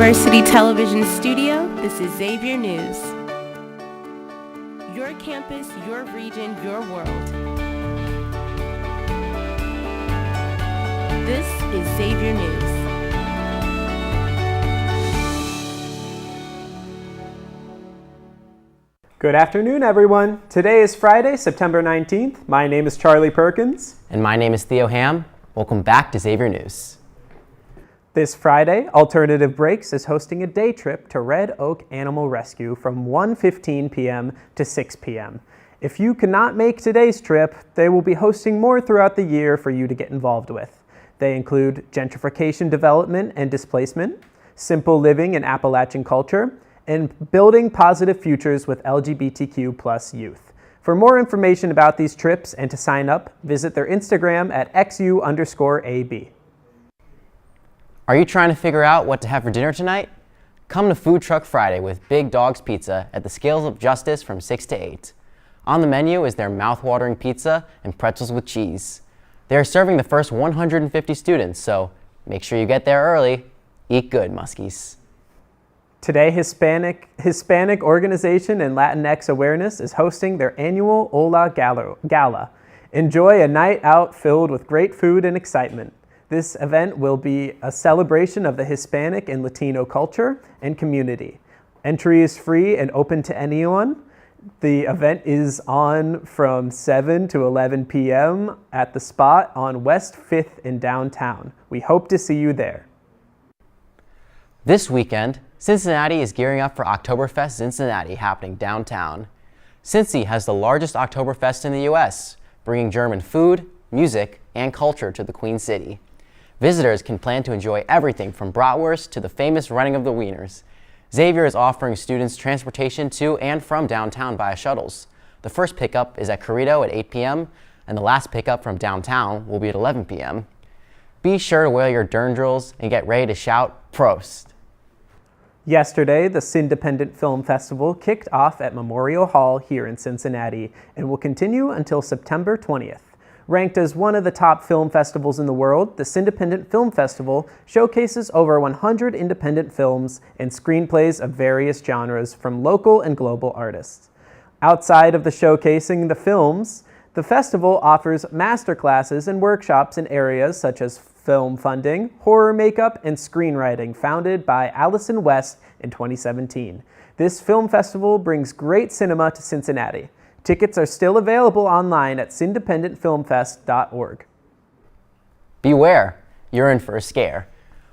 University Television Studio, this is Xavier News. Your campus, your region, your world. This is Xavier News. Good afternoon, everyone. Today is Friday, September 19th. My name is Charlie Perkins. And my name is Theo Ham. Welcome back to Xavier News. This Friday, Alternative Breaks is hosting a day trip to Red Oak Animal Rescue from 1:15 p.m. to 6 p.m. If you cannot make today's trip, they will be hosting more throughout the year for you to get involved with. They include gentrification development and displacement, simple living and Appalachian culture, and building positive futures with LGBTQ+ youth. For more information about these trips and to sign up, visit their Instagram at XU_AB. Are you trying to figure out what to have for dinner tonight? Come to Food Truck Friday with Big Dog's Pizza at the Scales of Justice from 6 to 8. On the menu is their mouth-watering pizza and pretzels with cheese. They are serving the first 150 students, so make sure you get there early. Eat good, Muskies. Today, Hispanic Organization and Latinx Awareness is hosting their annual Hola Gala. Enjoy a night out filled with great food and excitement. This event will be a celebration of the Hispanic and Latino culture and community. Entry is free and open to anyone. The event is on from 7 to 11 p.m. at the spot on West 5th in downtown. We hope to see you there. This weekend, Cincinnati is gearing up for Oktoberfest Cincinnati happening downtown. Cincy has the largest Oktoberfest in the U.S., bringing German food, music, and culture to the Queen City. Visitors can plan to enjoy everything from bratwurst to the famous running of the wieners. Xavier is offering students transportation to and from downtown via shuttles. The first pickup is at Corrido at 8 p.m., and the last pickup from downtown will be at 11 p.m. Be sure to wear your dirndls and get ready to shout Prost. Yesterday, the Cindependent Film Festival kicked off at Memorial Hall here in Cincinnati and will continue until September 20th. Ranked as one of the top film festivals in the world, the Cindependent Film Festival showcases over 100 independent films and screenplays of various genres from local and global artists. Outside of the showcasing the films, the festival offers masterclasses and workshops in areas such as film funding, horror makeup, and screenwriting, founded by Allison West in 2017. This film festival brings great cinema to Cincinnati. Tickets are still available online at cindependentfilmfest.org. Beware, you're in for a scare.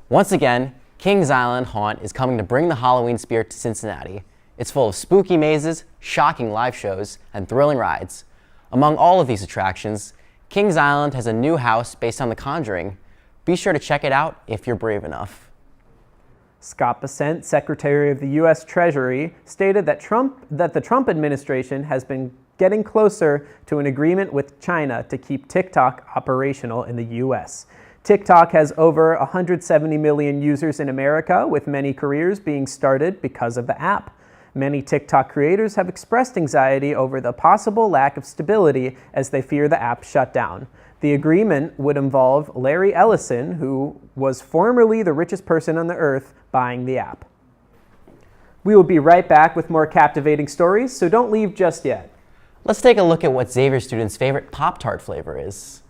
Once again, Kings Island Haunt is coming to bring the Halloween spirit to Cincinnati. It's full of spooky mazes, shocking live shows, and thrilling rides. Among all of these attractions, Kings Island has a new house based on The Conjuring. Be sure to check it out if you're brave enough. Scott Bessent, Secretary of the U.S. Treasury, stated that the Trump administration has been getting closer to an agreement with China to keep TikTok operational in the U.S. TikTok has over 170 million users in America, with many careers being started because of the app. Many TikTok creators have expressed anxiety over the possible lack of stability as they fear the app shut down. The agreement would involve Larry Ellison, who was formerly the richest person on the earth, buying the app. We will be right back with more captivating stories, so don't leave just yet. Let's take a look at what Xavier students' favorite Pop-Tart flavor is.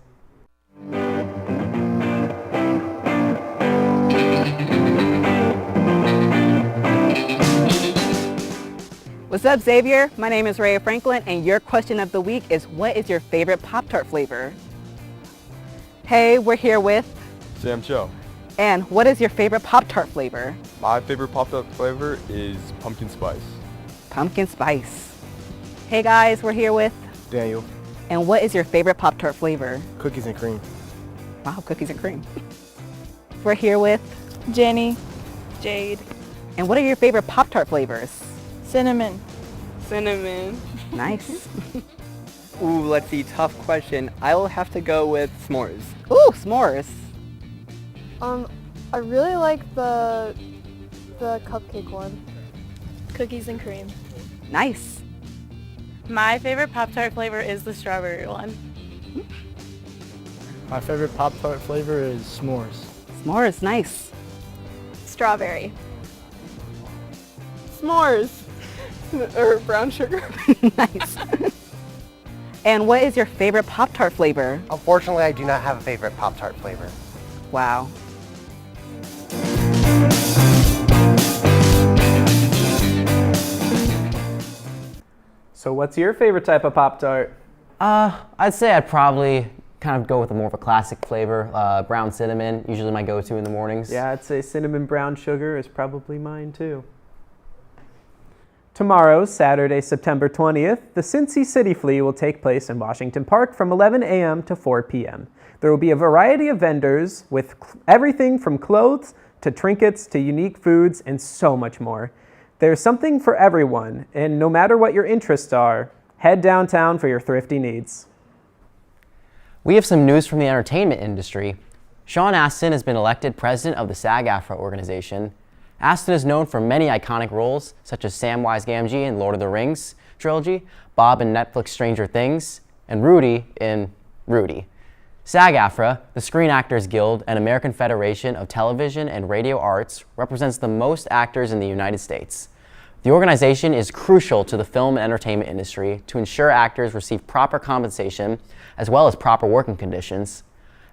What's up, Xavier? My name is Raya Franklin, and your question of the week is, what is your favorite Pop-Tart flavor? Hey, we're here with Sam Cho. And what is your favorite Pop-Tart flavor? My favorite Pop-Tart flavor is pumpkin spice. Pumpkin spice. Hey guys, we're here with Daniel. And what is your favorite Pop-Tart flavor? Cookies and cream. Wow, cookies and cream. We're here with Jenny. Jade. And what are your favorite Pop-Tart flavors? Cinnamon. Cinnamon. Nice. Ooh, let's see, tough question. I will have to go with s'mores. Ooh, s'mores. I really like the cupcake one. Cookies and cream. Nice. My favorite Pop-Tart flavor is the strawberry one. My favorite Pop-Tart flavor is s'mores. S'mores, nice. Strawberry. S'mores. Or brown sugar. Nice. And what is your favorite Pop-Tart flavor? Unfortunately, I do not have a favorite Pop-Tart flavor. Wow. So what's your favorite type of Pop-Tart? I'd say I'd probably kind of go with a more of a classic flavor, brown cinnamon, usually my go-to in the mornings. Yeah, I'd say cinnamon brown sugar is probably mine too. Tomorrow, Saturday, September 20th, the Cincy City Flea will take place in Washington Park from 11 a.m. to 4 p.m. There will be a variety of vendors with everything from clothes to trinkets to unique foods and so much more. There's something for everyone, and no matter what your interests are, head downtown for your thrifty needs. We have some news from the entertainment industry. Sean Astin has been elected president of the SAG-AFTRA organization. Astin is known for many iconic roles, such as Samwise Gamgee in Lord of the Rings trilogy, Bob in Netflix Stranger Things, and Rudy in Rudy. SAG-AFTRA, the Screen Actors Guild and American Federation of Television and Radio Arts, represents the most actors in the United States. The organization is crucial to the film and entertainment industry to ensure actors receive proper compensation as well as proper working conditions.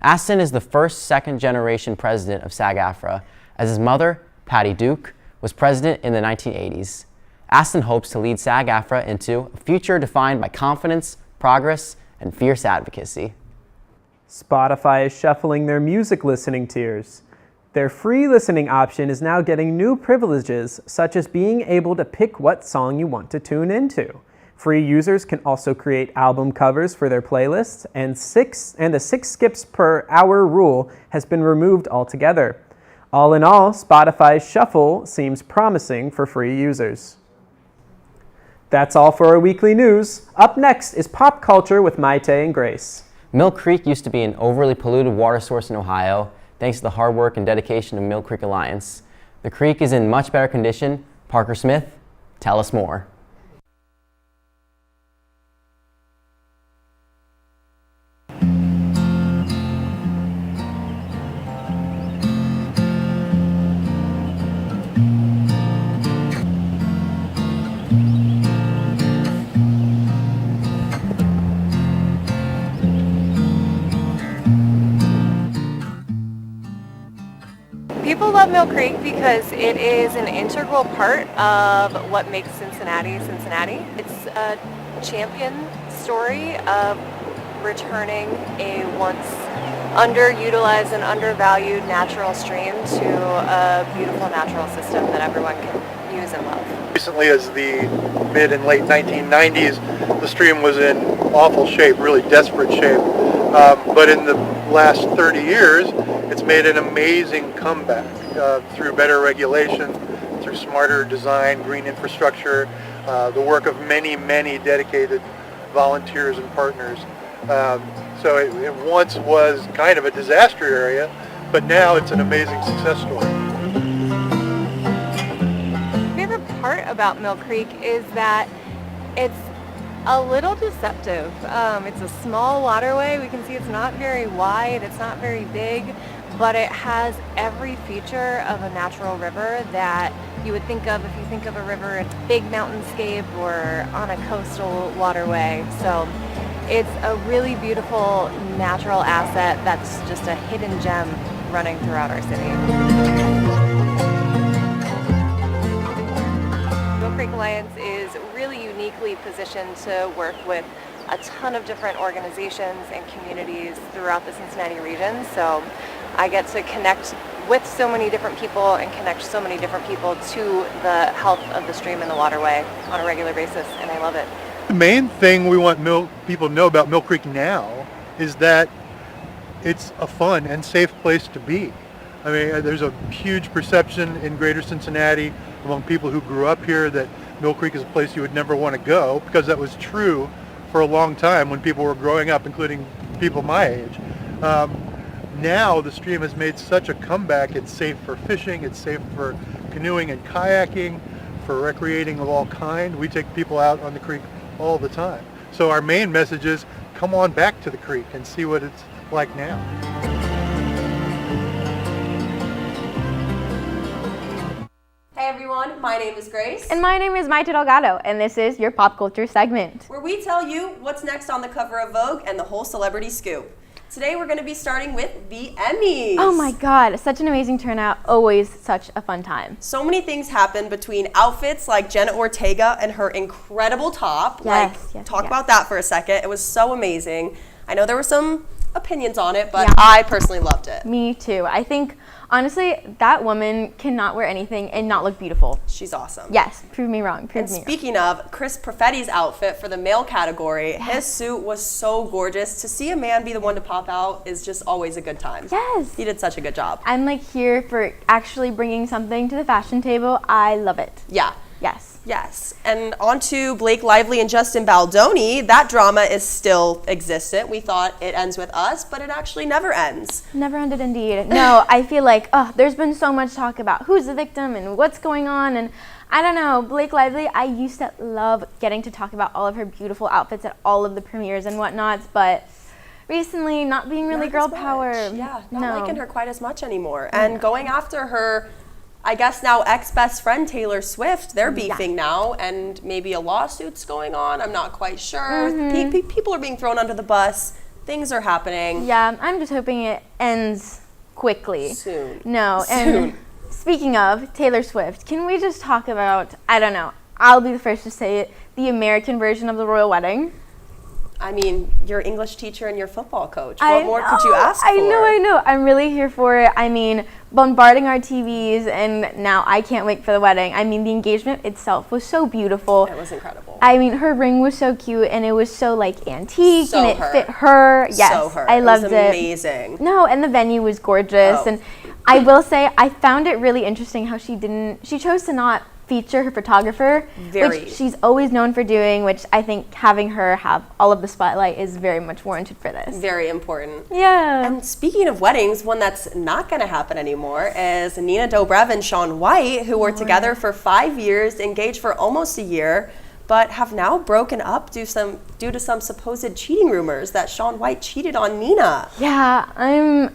Astin is the first second-generation president of SAG-AFTRA, as his mother, Patty Duke, was president in the 1980s. Astin hopes to lead SAG-AFTRA into a future defined by confidence, progress, and fierce advocacy. Spotify is shuffling their music listening tiers. Their free listening option is now getting new privileges, such as being able to pick what song you want to tune into. Free users can also create album covers for their playlists, and the 6 skips per hour rule has been removed altogether. All in all, Spotify's Shuffle seems promising for free users. That's all for our weekly news. Up next is Pop Culture with Maite and Grace. Mill Creek used to be an overly polluted water source in Ohio, thanks to the hard work and dedication of Mill Creek Alliance. The creek is in much better condition. Parker Smith, tell us more. People love Mill Creek because it is an integral part of what makes Cincinnati, Cincinnati. It's a champion story of returning a once underutilized and undervalued natural stream to a beautiful natural system that everyone can use and love. Recently, as the mid and late 1990s, the stream was in awful shape, really desperate shape. But in the last 30 years, it's made an amazing comeback through better regulation, through smarter design, green infrastructure, the work of many, many dedicated volunteers and partners. So it once was kind of a disaster area, but now it's an amazing success story. My favorite part about Mill Creek is that it's a little deceptive. It's a small waterway. We can see it's not very wide, it's not very big, but it has every feature of a natural river that you would think of if you think of a river in a big mountainscape or on a coastal waterway. So it's a really beautiful natural asset that's just a hidden gem running throughout our city. Mill Creek Alliance is really uniquely positioned to work with a ton of different organizations and communities throughout the Cincinnati region. So I get to connect with so many different people and connect so many different people to the health of the stream and the waterway on a regular basis, and I love it. The main thing we want people to know about Mill Creek now is that it's a fun and safe place to be. I mean, there's a huge perception in greater Cincinnati among people who grew up here that Mill Creek is a place you would never want to go, because that was true for a long time when people were growing up, including people my age. Now the stream has made such a comeback. It's safe for fishing, it's safe for canoeing and kayaking, for recreating of all kind. We take people out on the creek all the time. So our main message is, come on back to the creek and see what it's like now. Hey Hey everyone, my name is Grace. And my name is Maite Delgado, and this is your pop culture segment, where we tell you what's next on the cover of Vogue and the whole celebrity scoop. Today we're going to be starting with the Emmys. Oh my god, such an amazing turnout, always such a fun time. So many things happened between outfits like Jenna Ortega and her incredible top. Talk about that for a second. It was so amazing. I know there were some opinions on it, but I personally loved it. Me too. I think, honestly, that woman cannot wear anything and not look beautiful. She's awesome. Yes, prove me wrong. Speaking of, Chris Perfetti's outfit for the male category, his suit was so gorgeous. To see a man be the one to pop out is just always a good time. Yes. He did such a good job. I'm like here for actually bringing something to the fashion table. I love it. Yeah. Yes. Yes, and on to Blake Lively and Justin Baldoni. That drama is still existent. We thought it ends with us, but it actually never ends. Never ended indeed. No, I feel like, there's been so much talk about who's the victim and what's going on, and I don't know, Blake Lively, I used to love getting to talk about all of her beautiful outfits at all of the premieres and whatnots, but recently not being really girl power. Yeah, not liking her quite as much anymore. And going after her, I guess now ex-best friend Taylor Swift, they're beefing now, and maybe a lawsuit's going on. I'm not quite sure. People are being thrown under the bus. Things are happening. Yeah, I'm just hoping it ends quickly. Soon. No, Soon. And speaking of Taylor Swift, can we just talk about, I don't know, I'll be the first to say it, the American version of the royal wedding? I mean, your English teacher and your football coach. What more could you ask for? I know. I'm really here for it. I mean, bombarding our TVs, and now I can't wait for the wedding. I mean, the engagement itself was so beautiful. It was incredible. I mean, her ring was so cute, and it was so, like, antique, so and it fit her. Yes, so her. I loved it. It was amazing. No, and the venue was gorgeous. And I will say, I found it really interesting how she chose to not feature her photographer, which she's always known for doing, which I think having her have all of the spotlight is very much warranted for this. Very important. Yeah. And speaking of weddings, one that's not going to happen anymore is Nina Dobrev and Shaun White, who were together for 5 years, engaged for almost a year, but have now broken up due to some supposed cheating rumors that Shaun White cheated on Nina. Yeah, I'm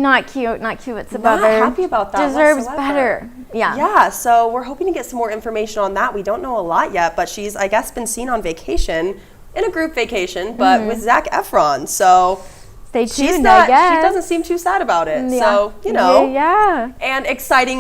not cute whatsoever. Not happy about that Deserves whatsoever. better. Yeah, so we're hoping to get some more information on that. We don't know a lot yet, but she's, I guess, been seen on vacation, in a group vacation, but with Zac Efron, so stay tuned, I guess. She doesn't seem too sad about it, yeah. so, Yeah. And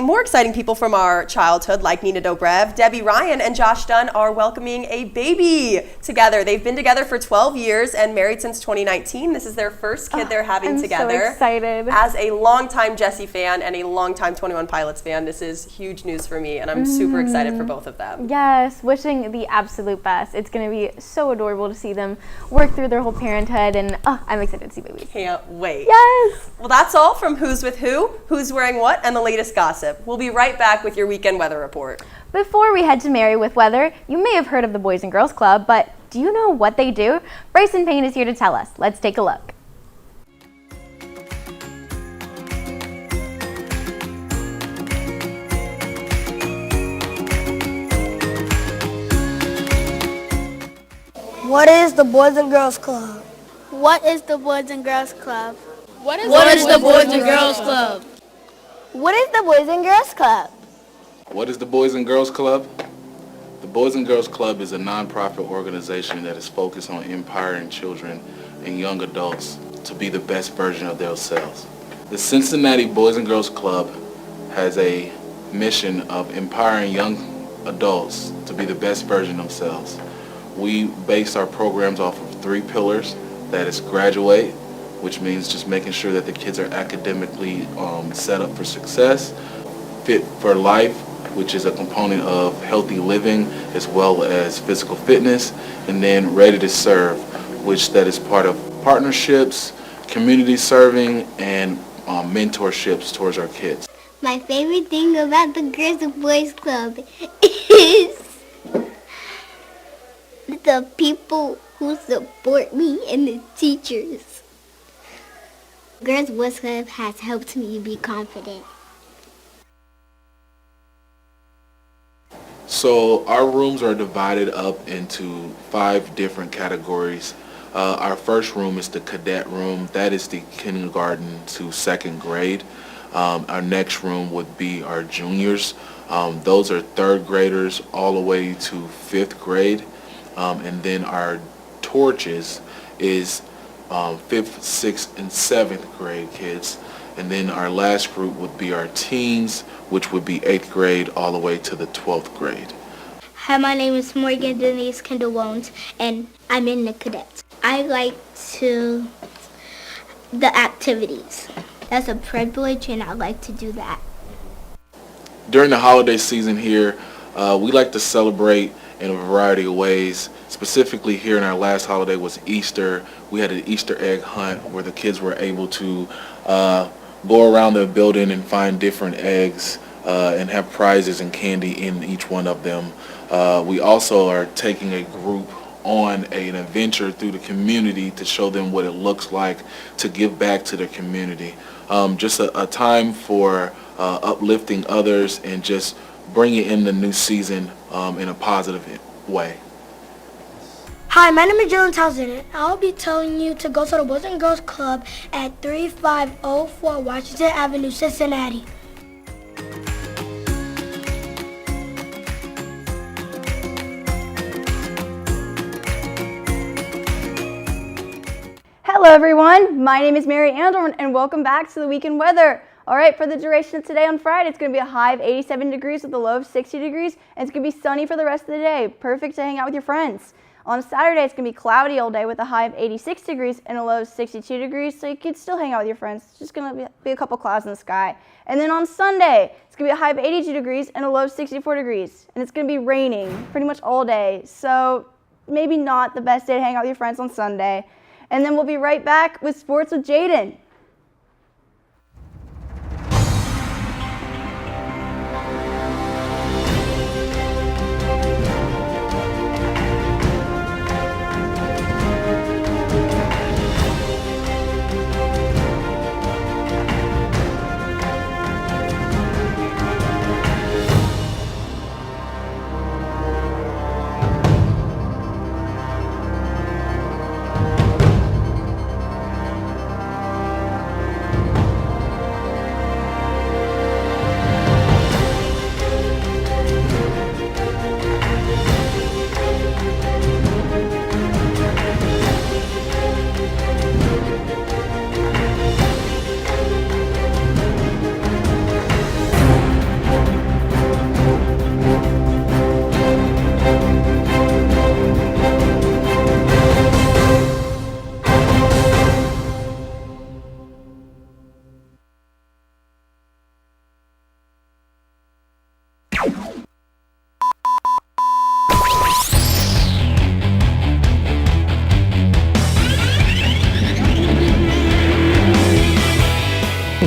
more exciting people from our childhood, like Nina Dobrev, Debbie Ryan, and Josh Dunn are welcoming a baby together. They've been together for 12 years and married since 2019. This is their first kid they're having together. I'm so excited. As a longtime Jessie fan and a longtime 21 Pilots fan, this is huge news for me, and I'm super excited for both of them. Yes, wishing the absolute best. It's going to be so adorable to see them work through their whole parenthood, and I'm excited to see babies. Can't wait. Yes. Well, that's all from Who's with Who, Who's Wearing What, and the latest gossip. We'll be right back with your weekend weather report. Before we head to Marry with Weather, you may have heard of the Boys and Girls Club, but do you know what they do? Bryson Payne is here to tell us. Let's take a look. What is the Boys and Girls Club? What is the Boys and Girls Club? What is the Boys and Girls Club? What is the Boys and Girls Club? What is the Boys and Girls Club? The Boys and Girls Club is a nonprofit organization that is focused on empowering children and young adults to be the best version of themselves. The Cincinnati Boys and Girls Club has a mission of empowering young adults to be the best version of themselves. We base our programs off of 3 pillars. That is graduate, which means just making sure that the kids are academically set up for success. Fit for life, which is a component of healthy living as well as physical fitness. And then ready to serve, which that is part of partnerships, community serving, and mentorships towards our kids. My favorite thing about the Girls and Boys Club is the people who support me and the teachers. Girls Boys Club has helped me be confident. So our rooms are divided up into 5 different categories. Our first room is the cadet room. That is the kindergarten to 2nd grade. Our next room would be our juniors. Those are third graders all the way to fifth grade. And then our torches is fifth, sixth, and seventh grade kids. And then our last group would be our teens, which would be 8th grade all the way to the 12th grade. Hi, my name is Morgan Denise Kendall Wones, and I'm in the cadets. I like the activities. That's a privilege, and I like to do that. During the holiday season here, we like to celebrate in a variety of ways. Specifically here in our last holiday was Easter. We had an Easter egg hunt where the kids were able to go around the building and find different eggs and have prizes and candy in each one of them. We also are taking a group on an adventure through the community to show them what it looks like to give back to their community. Just a time for uplifting others and just bringing in the new season in a positive way. Hi, my name is Jalen Townsend, and I'll be telling you to go to the Boys and Girls Club at 3504 Washington Avenue, Cincinnati. Hello everyone, my name is Mary Andorn and welcome back to the weekend weather. Alright, for the duration of today on Friday, it's going to be a high of 87 degrees with a low of 60 degrees, and it's going to be sunny for the rest of the day. Perfect to hang out with your friends. On Saturday, it's going to be cloudy all day with a high of 86 degrees and a low of 62 degrees, so you could still hang out with your friends. It's just going to be a couple clouds in the sky. And then on Sunday, it's going to be a high of 82 degrees and a low of 64 degrees, and it's going to be raining pretty much all day, so maybe not the best day to hang out with your friends on Sunday. And then we'll be right back with sports with Jaden.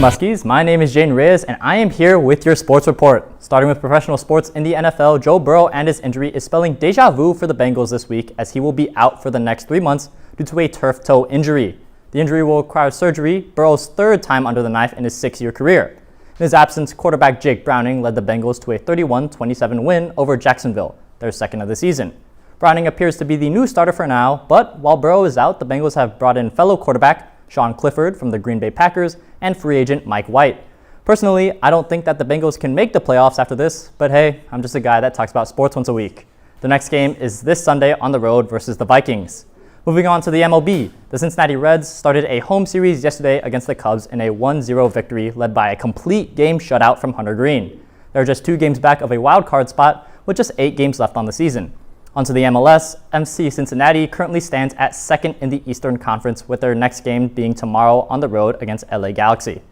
Muskies, my name is Jane Reyes and I am here with your sports report. Starting with professional sports in the NFL, Joe Burrow and his injury is spelling deja vu for the Bengals this week as he will be out for the next 3 months due to a turf toe injury. The injury will require surgery, Burrow's third time under the knife in his 6-year career. In his absence, quarterback Jake Browning led the Bengals to a 31-27 win over Jacksonville, their second of the season. Browning appears to be the new starter for now, but while Burrow is out, the Bengals have brought in fellow quarterback Sean Clifford from the Green Bay Packers and free agent Mike White. Personally, I don't think that the Bengals can make the playoffs after this, but hey, I'm just a guy that talks about sports once a week. The next game is this Sunday on the road versus the Vikings. Moving on to the MLB, the Cincinnati Reds started a home series yesterday against the Cubs in a 1-0 victory led by a complete game shutout from Hunter Green. They're just 2 games back of a wild card spot with just 8 games left on the season. Onto the MLS, FC Cincinnati currently stands at second in the Eastern Conference with their next game being tomorrow on the road against LA Galaxy.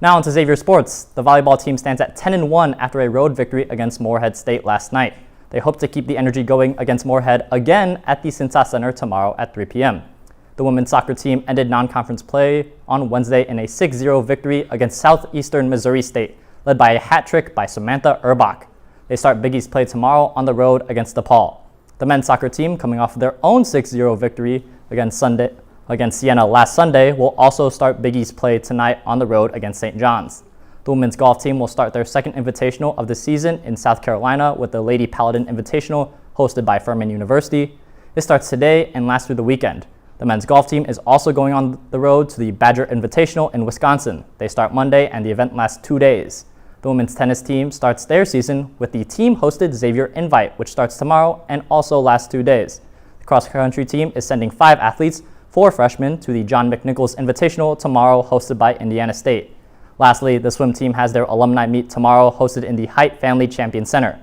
Now onto Xavier Sports. The volleyball team stands at 10-1 after a road victory against Moorhead State last night. They hope to keep the energy going against Moorhead again at the Cintas Center tomorrow at 3 p.m. The women's soccer team ended non-conference play on Wednesday in a 6-0 victory against Southeastern Missouri State, led by a hat trick by Samantha Urbach. They start Big East play tomorrow on the road against DePaul. The men's soccer team, coming off their own 6-0 victory against Siena last Sunday, will also start Big East play tonight on the road against St. John's. The women's golf team will start their second invitational of the season in South Carolina with the Lady Paladin Invitational hosted by Furman University. It starts today and lasts through the weekend. The men's golf team is also going on the road to the Badger Invitational in Wisconsin. They start Monday and the event lasts 2 days. The women's tennis team starts their season with the team-hosted Xavier Invite, which starts tomorrow and also lasts 2 days. The cross-country team is sending 5 athletes, 4 freshmen, to the John McNichols Invitational tomorrow, hosted by Indiana State. Lastly, the swim team has their alumni meet tomorrow, hosted in the Height Family Champion Center.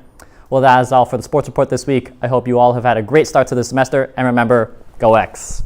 Well, that is all for the Sports Report this week. I hope you all have had a great start to the semester, and remember, go X!